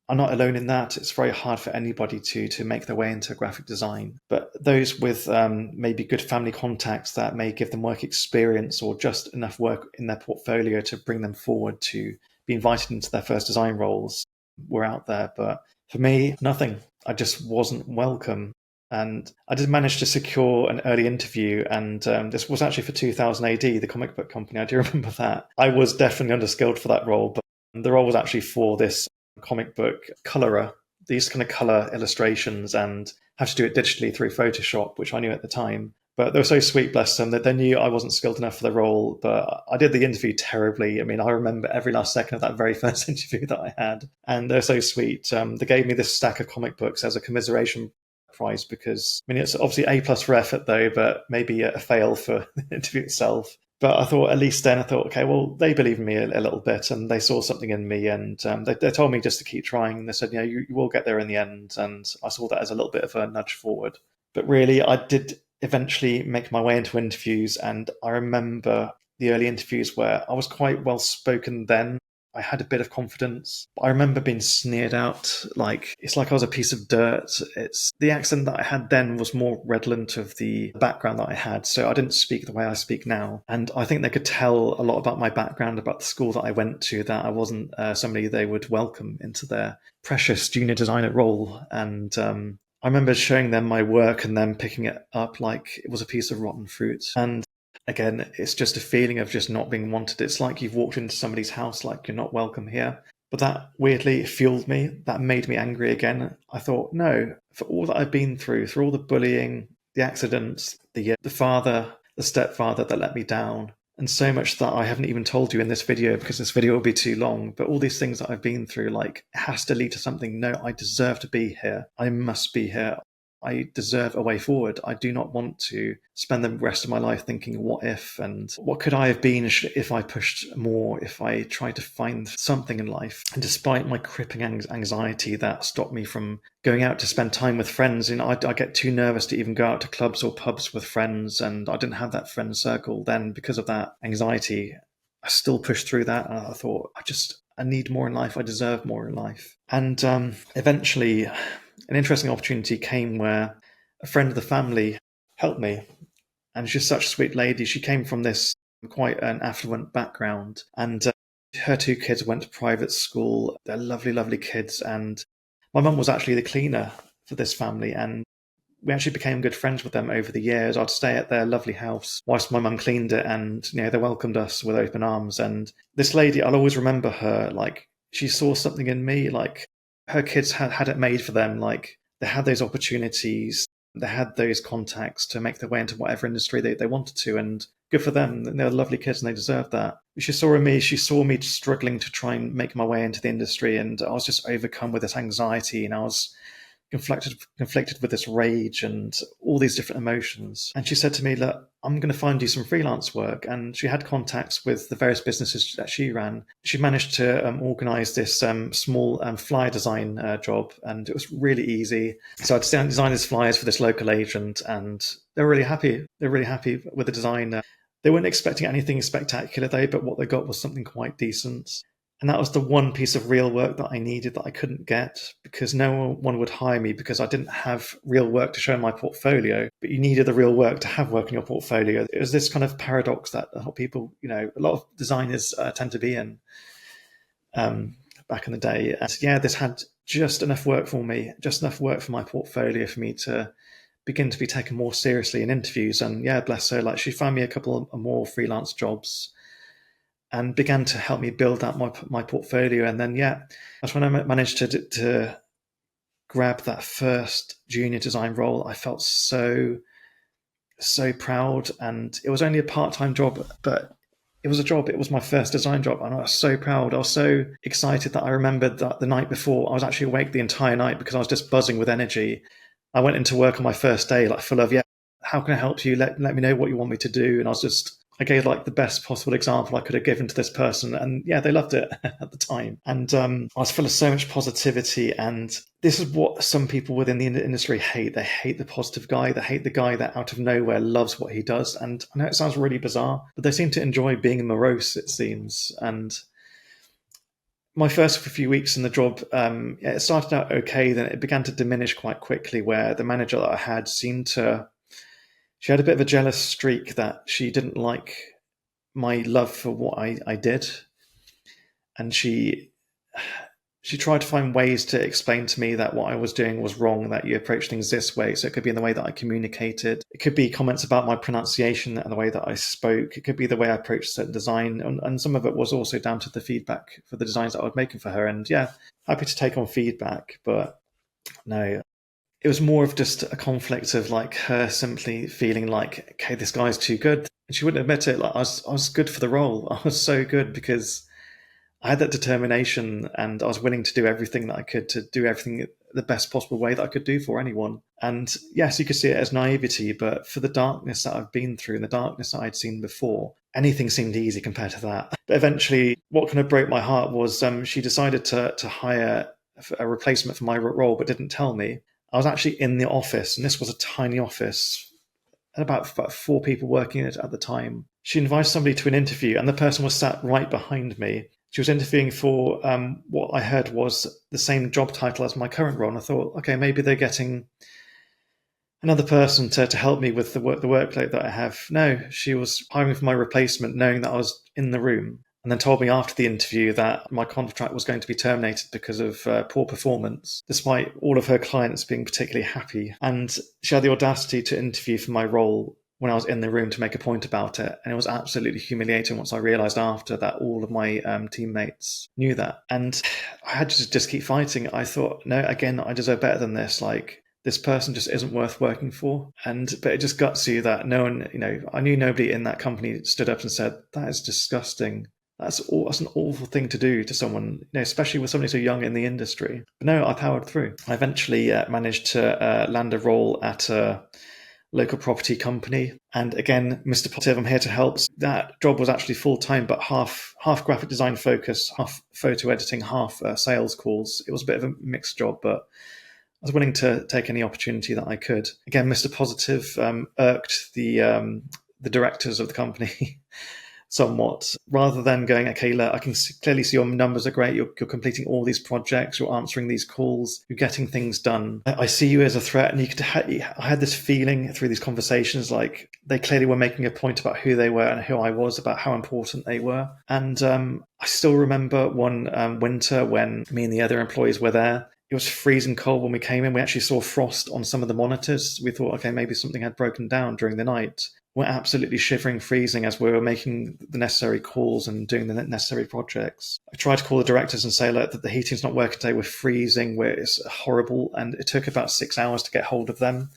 I'm not alone in that. It's very hard for anybody to make their way into graphic design. But those with maybe good family contacts that may give them work experience or just enough work in their portfolio to bring them forward to be invited into their first design roles were out there. But for me, nothing. I just wasn't welcome. And I did manage to secure an early interview, and this was actually for 2000 AD, the comic book company. I do remember that. I was definitely underskilled for that role, but the role was actually for this comic book colorer. They used to kind of color illustrations and have to do it digitally through Photoshop, which I knew at the time. But they were so sweet, bless them, that they knew I wasn't skilled enough for the role. But I did the interview terribly. I mean, I remember every last second of that very first interview that I had. And they're so sweet. They gave me this stack of comic books as a commiseration prize, because I mean, it's obviously A+ for effort though, but maybe a fail for the interview itself. But I thought, at least then I thought, okay, well, they believe in me a little bit, and they saw something in me, and they told me just to keep trying. And they said, you will get there in the end. And I saw that as a little bit of a nudge forward. But really, I did eventually make my way into interviews, and I remember the early interviews where I was quite well spoken then. I had a bit of confidence. But I remember being sneered out, like it's like I was a piece of dirt. It's the accent that I had then was more redolent of the background that I had, so I didn't speak the way I speak now. And I think they could tell a lot about my background, about the school that I went to, that I wasn't somebody they would welcome into their precious junior designer role. And I remember showing them my work and them picking it up like it was a piece of rotten fruit. And again, it's just a feeling of just not being wanted. It's like you've walked into somebody's house like you're not welcome here. But that weirdly fueled me. That made me angry again. I thought, no, for all that I've been through all the bullying, the accidents, the father, the stepfather that let me down, and so much that I haven't even told you in this video because this video will be too long. But all these things that I've been through, like, it has to lead to something. No, I deserve to be here. I must be here. I deserve a way forward. I do not want to spend the rest of my life thinking, what if, and what could I have been if I pushed more, if I tried to find something in life. And despite my crippling anxiety that stopped me from going out to spend time with friends, I get too nervous to even go out to clubs or pubs with friends, and I didn't have that friend circle then because of that anxiety. I still pushed through that, and I thought, I need more in life. I deserve more in life. And eventually, an interesting opportunity came where a friend of the family helped me. And she's such a sweet lady. She came from this quite an affluent background. And her 2 kids went to private school. They're lovely, lovely kids. And my mum was actually the cleaner for this family. And we actually became good friends with them over the years. I'd stay at their lovely house whilst my mum cleaned it. And, they welcomed us with open arms. And this lady, I'll always remember her, like, she saw something in me, like, her kids had it made for them. Like, they had those opportunities, they had those contacts to make their way into whatever industry they wanted to, and good for them. They were lovely kids and they deserved that. She saw me struggling to try and make my way into the industry, and I was just overcome with this anxiety, and I was conflicted with this rage and all these different emotions. And she said to me, look, I'm going to find you some freelance work. And she had contacts with the various businesses that she ran. She managed to organize this small flyer design job, and it was really easy. So I'd design these flyers for this local agent, and they were really happy. They were really happy with the design. They weren't expecting anything spectacular though, but what they got was something quite decent. And that was the one piece of real work that I needed that I couldn't get because no one would hire me because I didn't have real work to show in my portfolio. But you needed the real work to have work in your portfolio. It was this kind of paradox that a lot of people, a lot of designers tend to be in back in the day. And yeah, this had just enough work for me, just enough work for my portfolio for me to begin to be taken more seriously in interviews. And yeah, bless her, like she found me a couple of more freelance jobs and began to help me build out my portfolio. And then, yeah, that's when I managed to grab that first junior design role. I felt so proud. And it was only a part-time job, but it was a job. It was my first design job. And I was so proud. I was so excited that I remembered that the night before, I was actually awake the entire night because I was just buzzing with energy. I went into work on my first day, like full of, yeah, how can I help you? Let me know what you want me to do. And I gave like the best possible example I could have given to this person. And yeah, they loved it at the time. And I was full of so much positivity. And this is what some people within the industry hate. They hate the positive guy. They hate the guy that out of nowhere loves what he does. And I know it sounds really bizarre, but they seem to enjoy being morose, it seems. And my first few weeks in the job, it started out okay. Then it began to diminish quite quickly where the manager that I had she had a bit of a jealous streak that she didn't like my love for what I did. And she tried to find ways to explain to me that what I was doing was wrong, that you approach things this way. So it could be in the way that I communicated. It could be comments about my pronunciation and the way that I spoke. It could be the way I approached certain design. And some of it was also down to the feedback for the designs that I was making for her. And yeah, happy to take on feedback, but no. It was more of just a conflict of like her simply feeling like, okay, this guy's too good. And she wouldn't admit it. Like I was good for the role. I was so good because I had that determination and I was willing to do everything that I could to do everything the best possible way that I could do for anyone. And yes, you could see it as naivety, but for the darkness that I've been through and the darkness that I'd seen before, anything seemed easy compared to that. But eventually, what kind of broke my heart was she decided to hire a replacement for my role, but didn't tell me. I was actually in the office, and this was a tiny office, and about 4 people working in it at the time. She invited somebody to an interview, and the person was sat right behind me. She was interviewing for what I heard was the same job title as my current role. And I thought, okay, maybe they're getting another person to help me with the workload that I have. No, she was hiring for my replacement, knowing that I was in the room. and then told me after the interview that my contract was going to be terminated because of poor performance, despite all of her clients being particularly happy. And she had the audacity to interview for my role when I was in the room to make a point about it. And it was absolutely humiliating once I realized after that all of my teammates knew that. And I had to just keep fighting. I thought, no, again, I deserve better than this. Like, this person just isn't worth working for. But it just guts you that no one, I knew nobody in that company stood up and said, that is disgusting. That's an awful thing to do to someone, especially with somebody so young in the industry. But no, I powered through. I eventually managed to land a role at a local property company. And again, Mr. Positive, I'm here to help. That job was actually full-time, but half graphic design focus, half photo editing, half sales calls. It was a bit of a mixed job, but I was willing to take any opportunity that I could. Again, Mr. Positive irked the directors of the company somewhat. Rather than going, okay, look, I can clearly see your numbers are great. You're completing all these projects. You're answering these calls. You're getting things done. I see you as a threat. And I had this feeling through these conversations, like they clearly were making a point about who they were and who I was, about how important they were. And I still remember one winter when me and the other employees were there. It was freezing cold when we came in. We actually saw frost on some of the monitors. We thought, okay, maybe something had broken down during the night. We're absolutely shivering, freezing as we were making the necessary calls and doing the necessary projects. I tried to call the directors and say, look, that the heating's not working today. We're freezing. It's horrible. And it took about 6 hours to get hold of them.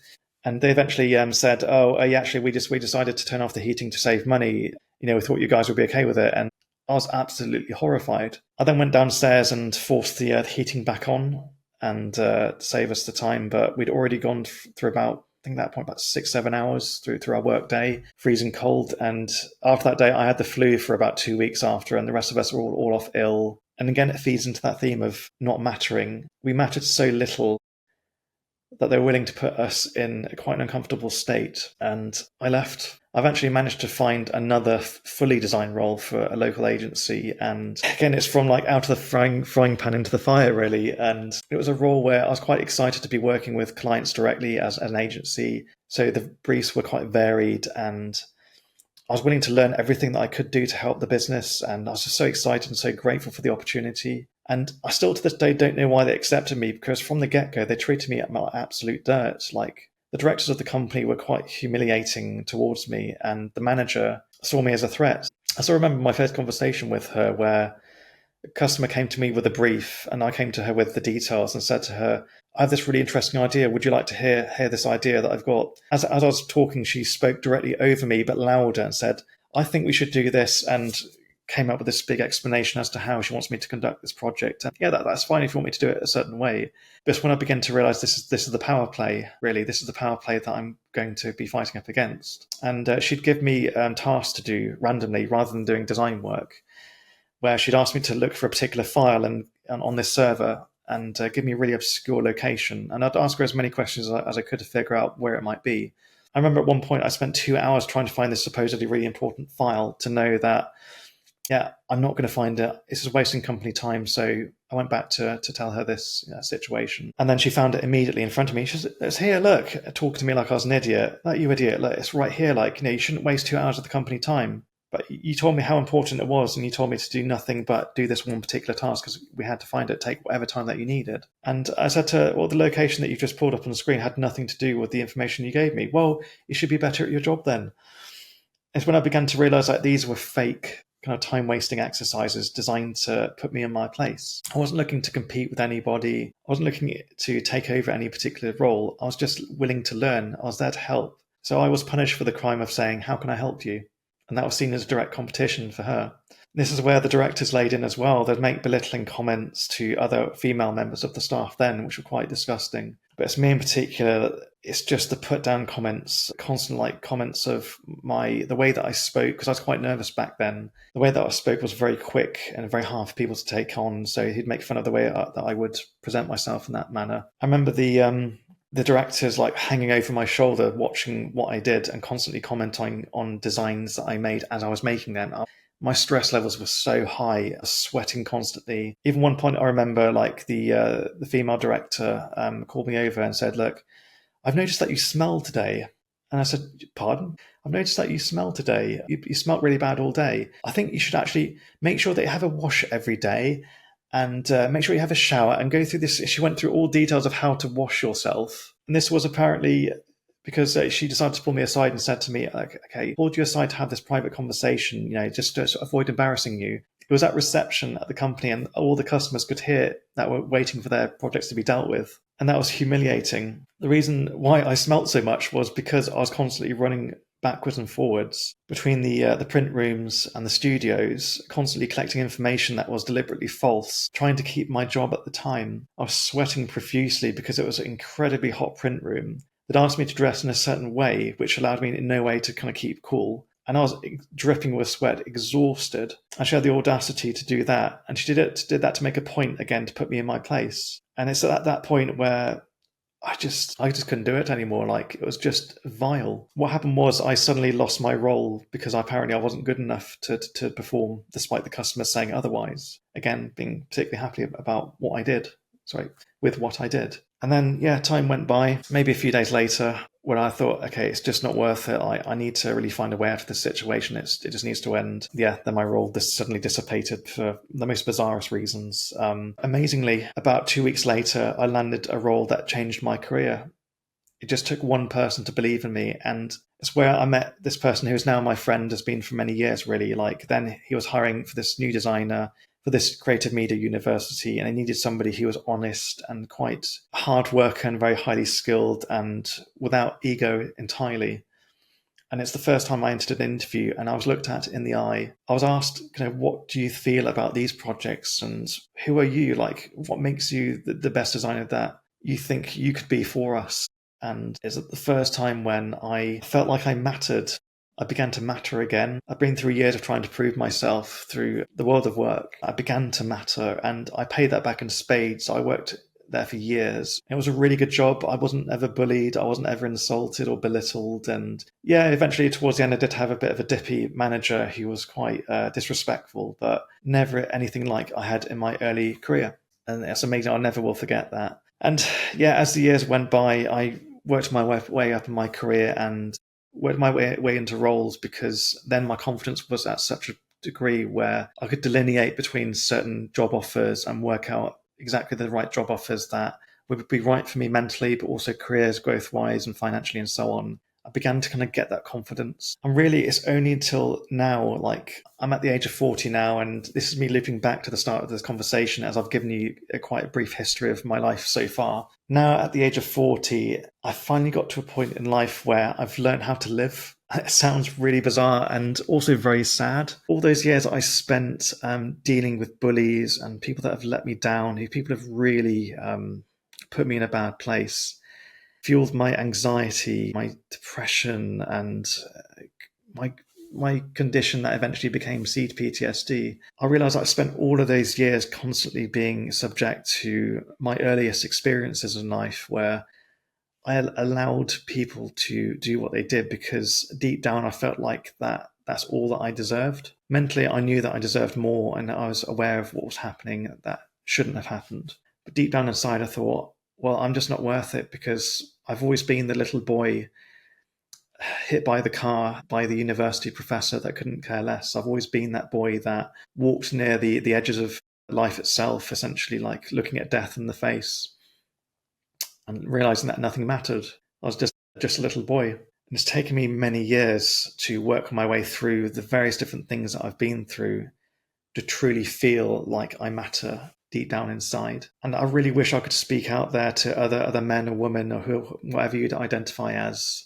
And they eventually said, actually, we decided to turn off the heating to save money. We thought you guys would be okay with it. And I was absolutely horrified. I then went downstairs and forced the heating back on and to save us the time. But we'd already gone through about 6-7 hours through our work day, freezing cold. And after that day, I had the flu for about 2 weeks after, and the rest of us were all off ill. And again, it feeds into that theme of not mattering. We mattered so little that they were willing to put us in quite an uncomfortable state. And I left. I eventually managed to find another fully designed role for a local agency. And again, it's from like out of the frying pan into the fire, really. And it was a role where I was quite excited to be working with clients directly as an agency. So the briefs were quite varied, and I was willing to learn everything that I could do to help the business. And I was just so excited and so grateful for the opportunity. And I still to this day don't know why they accepted me, because from the get-go, they treated me like absolute dirt. Like, the directors of the company were quite humiliating towards me, and the manager saw me as a threat. I still remember my first conversation with her where a customer came to me with a brief, and I came to her with the details and said to her, I have this really interesting idea. Would you like to hear this idea that I've got? As I was talking, she spoke directly over me, but louder, and said, I think we should do this, and came up with this big explanation as to how she wants me to conduct this project. And yeah, that's fine if you want me to do it a certain way. But when I began to realize this is the power play, really, this is the power play that I'm going to be fighting up against. And she'd give me tasks to do randomly rather than doing design work, where she'd ask me to look for a particular file and on this server and give me a really obscure location. And I'd ask her as many questions as I could to figure out where it might be. I remember at one point I spent 2 hours trying to find this supposedly really important file to know that, yeah, I'm not going to find it. This is wasting company time. So I went back to tell her this situation. And then she found it immediately in front of me. She said, it's here, look, talking to me like I was an idiot. Like, you idiot, look, it's right here. Like, you shouldn't waste 2 hours of the company time. But you told me how important it was, and you told me to do nothing but do this one particular task because we had to find it, take whatever time that you needed. And I said to her, well, the location that you just pulled up on the screen had nothing to do with the information you gave me. Well, you should be better at your job then. It's when I began to realize that these were fake kind of time-wasting exercises designed to put me in my place. I wasn't looking to compete with anybody. I wasn't looking to take over any particular role. I was just willing to learn. I was there to help. So I was punished for the crime of saying, how can I help you? And that was seen as direct competition for her. This is where the directors laid in as well. They'd make belittling comments to other female members of the staff then, which were quite disgusting. But it's me in particular, it's just the put down comments, constant comments of the way that I spoke, because I was quite nervous back then. The way that I spoke was very quick and very hard for people to take on. So he'd make fun of the way that I would present myself in that manner. I remember the directors hanging over my shoulder, watching what I did and constantly commenting on designs that I made as I was making them. My stress levels were so high, I was sweating constantly. Even one point I remember the female director called me over and said, look, I've noticed that you smell today. And I said, pardon? I've noticed that you smell today. You smelled really bad all day. I think you should actually make sure that you have a wash every day and make sure you have a shower and go through this. She went through all details of how to wash yourself. And this was apparently because she decided to pull me aside and said to me, okay, pulled you aside to have this private conversation, just to avoid embarrassing you. It was at reception at the company and all the customers could hear that were waiting for their projects to be dealt with. And that was humiliating. The reason why I smelt so much was because I was constantly running backwards and forwards between the print rooms and the studios, constantly collecting information that was deliberately false, trying to keep my job at the time. I was sweating profusely because it was an incredibly hot print room. They'd asked me to dress in a certain way, which allowed me in no way to kind of keep cool. And I was dripping with sweat, exhausted. And she had the audacity to do that. And she did that to make a point again, to put me in my place. And it's at that point where I just couldn't do it anymore. Like, it was just vile. What happened was I suddenly lost my role because apparently I wasn't good enough to perform, despite the customers saying otherwise. Again, being particularly happy about what I did. With what I did. And then, time went by, maybe a few days later, when I thought, okay, it's just not worth it. I need to really find a way out of this situation. It just needs to end. Then my role suddenly dissipated for the most bizarrest reasons. Amazingly, about 2 weeks later, I landed a role that changed my career. It just took one person to believe in me. And it's where I met this person who is now my friend, has been for many years, really. Like, then he was hiring for this new designer for this creative media university, and I needed somebody who was honest and quite a hard worker and very highly skilled and without ego entirely. And it's the first time I entered an interview and I was looked at in the eye. I was asked, what do you feel about these projects and who are you? Like, what makes you the best designer that you think you could be for us? And it's the first time when I felt like I mattered. I began to matter again. I've been through years of trying to prove myself through the world of work. I began to matter and I paid that back in spades. I worked there for years. It was a really good job. I wasn't ever bullied. I wasn't ever insulted or belittled. And eventually towards the end, I did have a bit of a dippy manager who was quite disrespectful, but never anything like I had in my early career. And it's amazing. I never will forget that. And as the years went by, I worked my way up in my career and worked my way into roles, because then my confidence was at such a degree where I could delineate between certain job offers and work out exactly the right job offers that would be right for me mentally, but also careers growth wise and financially and so on. I began to kind of get that confidence. And really, it's only until now, like I'm at the age of 40 now, and this is me looping back to the start of this conversation as I've given you quite a brief history of my life so far. Now, at the age of 40, I finally got to a point in life where I've learned how to live. It sounds really bizarre and also very sad. All those years I spent dealing with bullies and people that have let me down, who people have really put me in a bad place, fueled my anxiety, my depression, and my condition that eventually became CPTSD. I realized I spent all of those years constantly being subject to my earliest experiences in life, where I allowed people to do what they did because deep down I felt like that's all that I deserved. Mentally, I knew that I deserved more, and I was aware of what was happening that shouldn't have happened. But deep down inside, I thought, well, I'm just not worth it, because I've always been the little boy hit by the car by the university professor that couldn't care less. I've always been that boy that walked near the edges of life itself, essentially like looking at death in the face and realizing that nothing mattered. I was just a little boy. And it's taken me many years to work my way through the various different things that I've been through to truly feel like I matter deep down inside. And I really wish I could speak out there to other men or women or whatever you'd identify as,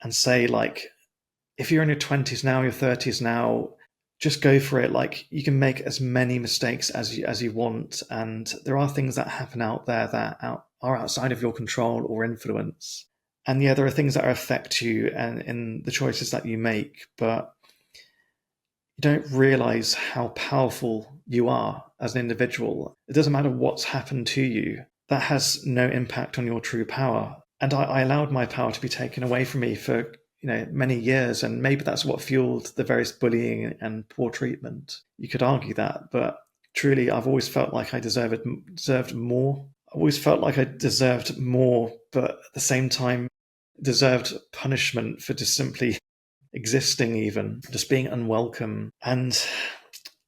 and say, like, if you're in your 20s now, your 30s now, just go for it. Like, you can make as many mistakes as you want, and there are things that happen out there that are outside of your control or influence. And there are things that affect you and in the choices that you make, but you don't realize how powerful you are as an individual. It doesn't matter what's happened to you. That has no impact on your true power. And I allowed my power to be taken away from me for many years, and maybe that's what fueled the various bullying and poor treatment. You could argue that, but truly, I've always felt like I deserved more. I always felt like I deserved more, but at the same time, deserved punishment for just simply existing, even just being unwelcome. And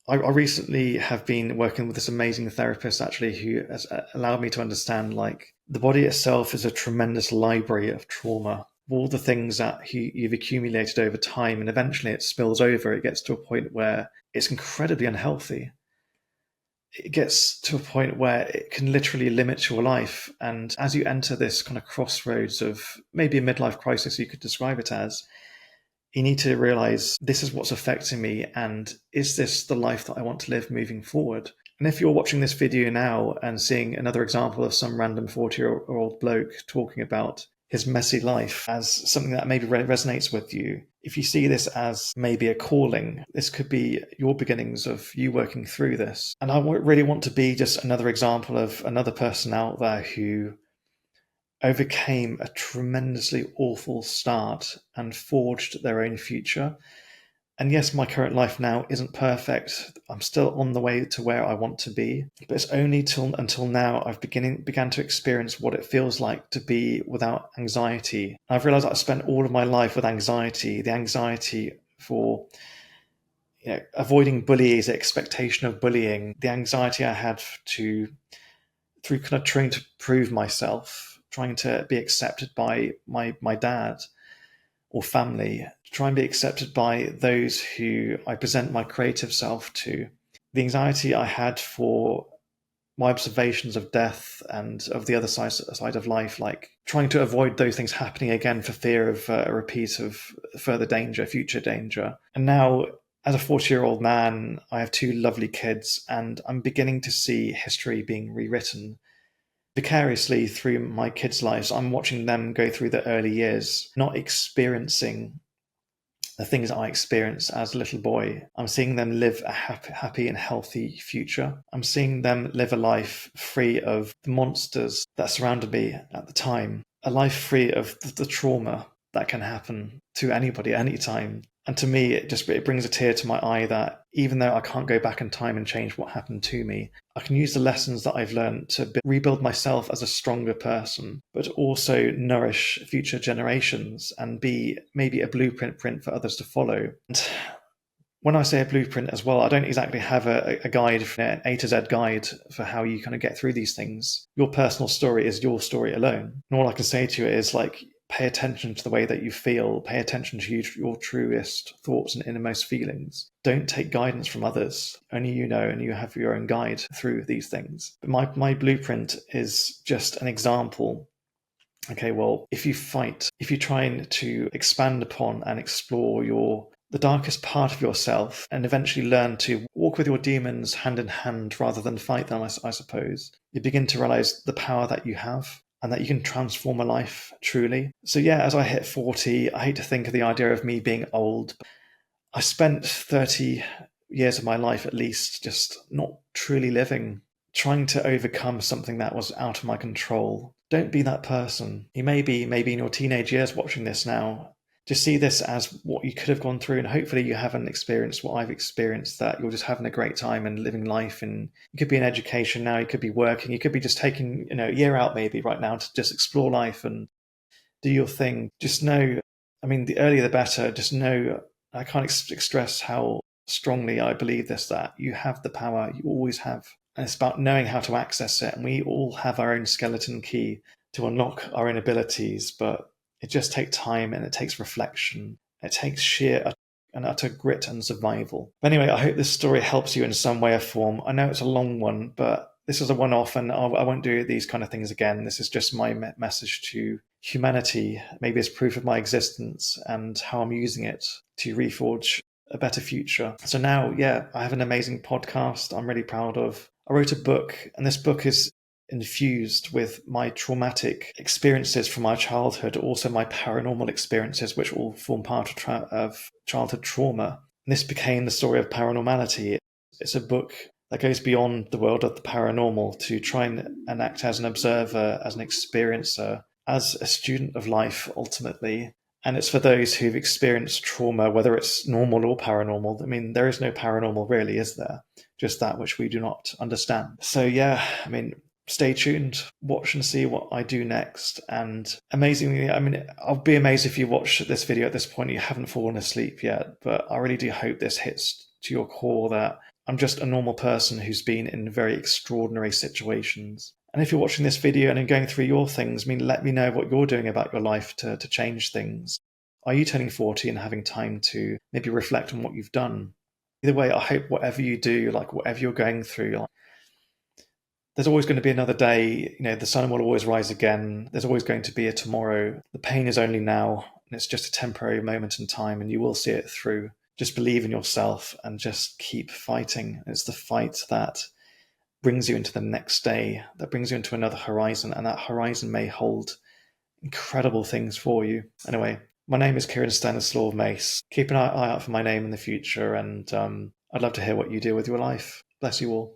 I recently have been working with this amazing therapist, actually, who has allowed me to understand, like, the body itself is a tremendous library of trauma, all the things that you've accumulated over time, and eventually it spills over. It gets to a point where it's incredibly unhealthy. It gets to a point where it can literally limit your life. And as you enter this kind of crossroads of maybe a midlife crisis, you could describe it as, you need to realize, this is what's affecting me, and is this the life that I want to live moving forward? And if you're watching this video now and seeing another example of some random 40-year-old bloke talking about his messy life as something that maybe resonates with you, if you see this as maybe a calling, this could be your beginnings of you working through this. And I really want to be just another example of another person out there who overcame a tremendously awful start and forged their own future. And yes, my current life now isn't perfect. I'm still on the way to where I want to be. But it's only until now I've began to experience what it feels like to be without anxiety. I've realized that I've spent all of my life with anxiety, the anxiety for avoiding bullies, the expectation of bullying, the anxiety I had through kind of trying to prove myself, trying to be accepted by my dad or family, try and be accepted by those who I present my creative self to. The anxiety I had for my observations of death and of the other side of life, like trying to avoid those things happening again for fear of a repeat of further danger, future danger. And now, as a 40-year-old man, I have two lovely kids, and I'm beginning to see history being rewritten vicariously through my kids' lives. I'm watching them go through the early years, not experiencing the things that I experienced as a little boy. I'm seeing them live a happy and healthy future. I'm seeing them live a life free of the monsters that surrounded me at the time, a life free of the trauma that can happen to anybody, anytime. And to me, it brings a tear to my eye that even though I can't go back in time and change what happened to me, I can use the lessons that I've learned to rebuild myself as a stronger person, but also nourish future generations and be maybe a blueprint for others to follow. And when I say a blueprint as well, I don't exactly have a guide, an A to Z guide for how you kind of get through these things. Your personal story is your story alone. And all I can say to you is, like, pay attention to the way that you feel, pay attention to your truest thoughts and innermost feelings. Don't take guidance from others. Only you know, and you have your own guide through these things. But my blueprint is just an example. Okay, well, if you try to expand upon and explore the darkest part of yourself and eventually learn to walk with your demons hand in hand rather than fight them, I suppose, you begin to realize the power that you have and that you can transform a life truly. So yeah, as I hit 40, I hate to think of the idea of me being old. I spent 30 years of my life at least just not truly living, trying to overcome something that was out of my control. Don't be that person. You may be maybe in your teenage years watching this now. Just see this as what you could have gone through, and hopefully you haven't experienced what I've experienced, that you're just having a great time and living life. And you could be in education now, you could be working, you could be just taking a year out maybe right now to just explore life and do your thing. Just know, I mean, the earlier the better. Just know, I can't stress how strongly I believe this, that you have the power, you always have. And it's about knowing how to access it. And we all have our own skeleton key to unlock our own abilities, but it just takes time and it takes reflection. It takes sheer and utter grit and survival. But anyway, I hope this story helps you in some way or form. I know it's a long one, but this is a one-off, and I won't do these kind of things again. This is just my message to humanity, maybe as proof of my existence and how I'm using it to reforge a better future. So now, yeah, I have an amazing podcast I'm really proud of. I wrote a book, and this book is infused with my traumatic experiences from my childhood, also my paranormal experiences, which all form part of childhood trauma. And this became the story of paranormality. It's a book that goes beyond the world of the paranormal to try and act as an observer, as an experiencer, as a student of life, ultimately. And it's for those who've experienced trauma, whether it's normal or paranormal. I mean, there is no paranormal really, is there? Just that which we do not understand. So yeah, I mean, stay tuned, watch and see what I do next. And amazingly, I mean, I'll be amazed if you watch this video at this point and you haven't fallen asleep yet, but I really do hope this hits to your core that I'm just a normal person who's been in very extraordinary situations. And if you're watching this video and going through your things, I mean, let me know what you're doing about your life to change things. Are you turning 40 and having time to maybe reflect on what you've done? Either way, I hope whatever you do, like whatever you're going through, like, there's always going to be another day. The sun will always rise again. There's always going to be a tomorrow. The pain is only now, and it's just a temporary moment in time, and you will see it through. Just believe in yourself and just keep fighting. It's the fight that brings you into the next day, that brings you into another horizon, and that horizon may hold incredible things for you. Anyway, my name is Kieran Stanislaw Mace. Keep an eye out for my name in the future, and I'd love to hear what you do with your life. Bless you all.